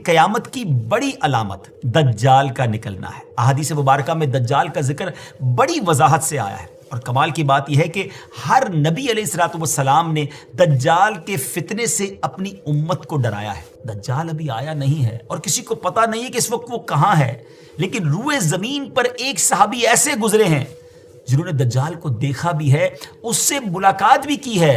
قیامت کی بڑی علامت دجال کا نکلنا ہے۔ احادیث مبارکہ میں دجال کا ذکر بڑی وضاحت سے آیا ہے، اور کمال کی بات یہ ہے کہ ہر نبی علیہ الصلوۃ والسلام نے دجال کے فتنے سے اپنی امت کو ڈرایا ہے۔ دجال ابھی آیا نہیں ہے اور کسی کو پتہ نہیں ہے کہ اس وقت وہ کہاں ہے، لیکن روئے زمین پر ایک صحابی ایسے گزرے ہیں جنہوں نے دجال کو دیکھا بھی ہے، اس سے ملاقات بھی کی ہے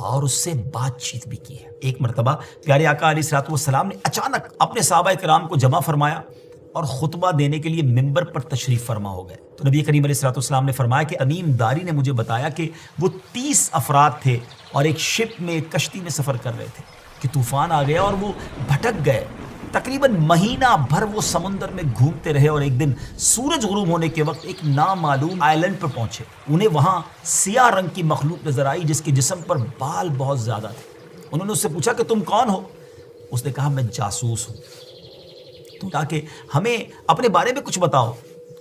اور اس سے بات چیت بھی کی ہے۔ ایک مرتبہ پیارے آقا علیہ الصلوۃ والسلام نے اچانک اپنے صحابہ کرام کو جمع فرمایا اور خطبہ دینے کے لیے ممبر پر تشریف فرما ہو گئے۔ تو نبی کریم علیہ الصلوۃ والسلام نے فرمایا کہ تمیم داری نے مجھے بتایا کہ وہ 30 افراد تھے اور ایک شپ میں، ایک کشتی میں سفر کر رہے تھے کہ طوفان آ گیا اور وہ بھٹک گئے۔ تقریباً مہینہ بھر وہ سمندر میں گھومتے رہے اور ایک دن سورج غروب ہونے کے وقت ایک نامعلوم آئلینڈ پر پہنچے۔ انہیں وہاں سیاہ رنگ کی مخلوق نظر آئی جس کے جسم پر بال بہت زیادہ تھے۔ انہوں نے اس سے پوچھا کہ تم کون ہو؟ اس نے کہا میں جاسوس ہوں، تو کہا کہ ہمیں اپنے بارے میں کچھ بتاؤ۔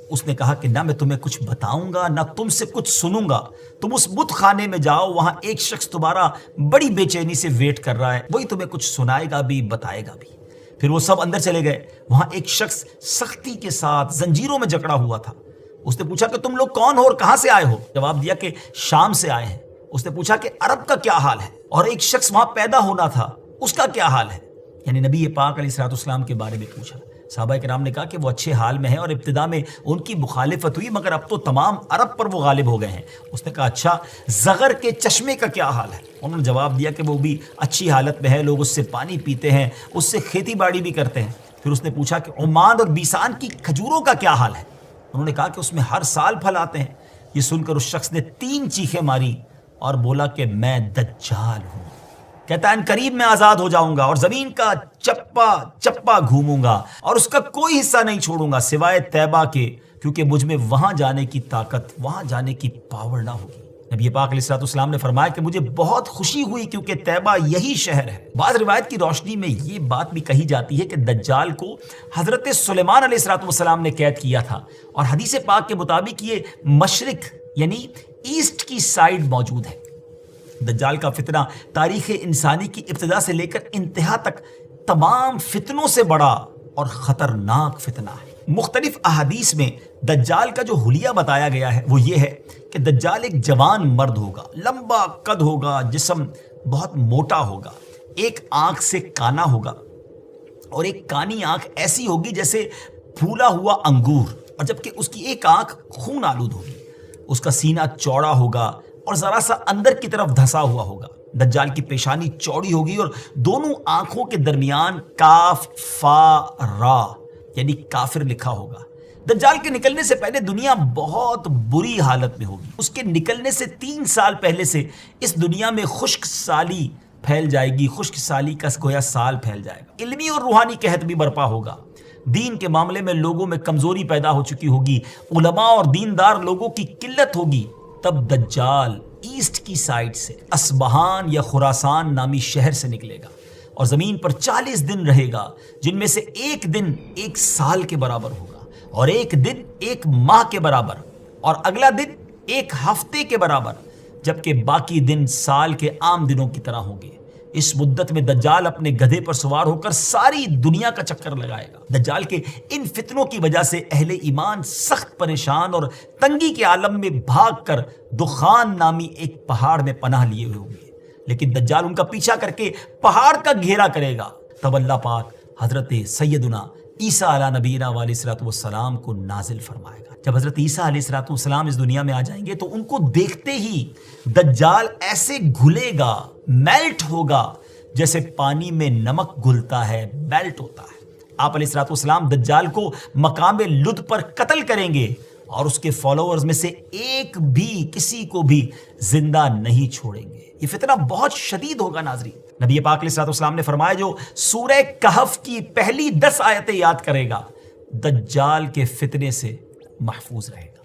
اس نے کہا کہ نہ میں تمہیں کچھ بتاؤں گا نہ تم سے کچھ سنوں گا، تم اس بت خانے میں جاؤ، وہاں ایک شخص تمہارا بڑی بے چینی سے ویٹ کر رہا ہے، وہی تمہیں کچھ سنائے گا بھی بتائے گا بھی۔ پھر وہ سب اندر چلے گئے۔ وہاں ایک شخص سختی کے ساتھ زنجیروں میں جکڑا ہوا تھا۔ اس نے پوچھا کہ تم لوگ کون ہو اور کہاں سے آئے ہو؟ جواب دیا کہ شام سے آئے ہیں۔ اس نے پوچھا کہ عرب کا کیا حال ہے؟ اور ایک شخص وہاں پیدا ہونا تھا، اس کا کیا حال ہے؟ یعنی نبی پاک علیہ الصلوۃ والسلام کے بارے میں پوچھا۔ صحابہ کرام نے کہا کہ وہ اچھے حال میں ہیں اور ابتدا میں ان کی مخالفت ہوئی مگر اب تو تمام عرب پر وہ غالب ہو گئے ہیں۔ اس نے کہا اچھا زغر کے چشمے کا کیا حال ہے؟ انہوں نے جواب دیا کہ وہ بھی اچھی حالت میں ہے، لوگ اس سے پانی پیتے ہیں، اس سے کھیتی باڑی بھی کرتے ہیں۔ پھر اس نے پوچھا کہ عمان اور بیسان کی کھجوروں کا کیا حال ہے؟ انہوں نے کہا کہ اس میں ہر سال پھل آتے ہیں۔ یہ سن کر اس شخص نے 3 چیخیں ماری اور بولا کہ میں دجال ہوں۔ کہتا ہے ان قریب میں آزاد ہو جاؤں گا اور زمین کا چپا چپا گھوموں گا اور اس کا کوئی حصہ نہیں چھوڑوں گا سوائے طیبہ کے، کیونکہ مجھ میں وہاں جانے کی طاقت، وہاں جانے کی پاور نہ ہوگی۔ نبی پاک علیہ الصلوۃ والسلام نے فرمایا کہ مجھے بہت خوشی ہوئی کیونکہ طیبہ یہی شہر ہے۔ بعض روایت کی روشنی میں یہ بات بھی کہی جاتی ہے کہ دجال کو حضرت سلیمان علیہ الصلوۃ والسلام نے قید کیا تھا، اور حدیث پاک کے مطابق یہ مشرق یعنی ایسٹ کی سائیڈ موجود ہے۔ دجال کا فتنہ تاریخ انسانی کی ابتدا سے لے کر انتہا تک تمام فتنوں سے بڑا اور خطرناک فتنہ ہے۔ مختلف احادیث میں دجال کا جو حلیہ بتایا گیا ہے وہ یہ ہے کہ دجال ایک جوان مرد ہوگا، لمبا قد ہوگا، جسم بہت موٹا ہوگا، ایک آنکھ سے کانا ہوگا اور ایک کانی آنکھ ایسی ہوگی جیسے پھولا ہوا انگور، اور جبکہ اس کی ایک آنکھ خون آلود ہوگی۔ اس کا سینہ چوڑا ہوگا اور ذرا سا اندر کی طرف دھسا ہوا ہوگا۔ دجال کی پیشانی چوڑی ہوگی اور دونوں آنکھوں کے درمیان کاف فا را یعنی کافر لکھا ہوگا۔ دجال کے نکلنے سے پہلے دنیا بہت بری حالت میں ہوگی۔ اس کے نکلنے سے 3 سال پہلے سے اس دنیا میں خشک سالی پھیل جائے گی، خشک سالی کا گویا سال پھیل جائے گا۔ علمی اور روحانی قحط بھی برپا ہوگا۔ دین کے معاملے میں لوگوں میں کمزوری پیدا ہو چکی ہوگی، علماء اور دیندار لوگوں کی قلت ہوگی۔ تب دجال ایسٹ کی سائڈ سے اصبہان یا خراسان نامی شہر سے نکلے گا اور زمین پر 40 دن رہے گا، جن میں سے ایک دن 1 سال کے برابر ہوگا، اور ایک دن 1 ماہ کے برابر، اور اگلا دن 1 ہفتے کے برابر، جبکہ باقی دن سال کے عام دنوں کی طرح ہوں گے۔ اس مدت میں دجال اپنے گدھے پر سوار ہو کر ساری دنیا کا چکر لگائے گا۔ دجال کے ان فتنوں کی وجہ سے اہل ایمان سخت پریشان اور تنگی کے عالم میں بھاگ کر دخان نامی ایک پہاڑ میں پناہ لیے ہوئے ہوں گے، لیکن دجال ان کا پیچھا کر کے پہاڑ کا گھیرا کرے گا۔ تب اللہ پاک حضرت سیدنا عیسیٰ علیہ نبینا علیہ الصلوۃ والسلام کو نازل فرمائے گا۔ جب حضرت عیسیٰ علیہ الصلوۃ والسلام اس دنیا میں آ جائیں گے تو ان کو دیکھتے ہی دجال ایسے گھلے گا، میلٹ ہوگا، جیسے پانی میں نمک گھلتا ہے، میلٹ ہوتا ہے۔ آپ علیہ الصلوۃ والسلام دجال کو مقام لد پر قتل کریں گے اور اس کے فالوورز میں سے ایک بھی کسی کو بھی زندہ نہیں چھوڑیں گے۔ یہ فتنہ بہت شدید ہوگا ناظرین۔ نبی پاک علیہ الصلوۃ والسلام نے فرمایا جو سورہ کہف کی پہلی 10 آیتیں یاد کرے گا دجال کے فتنے سے محفوظ رہے گا۔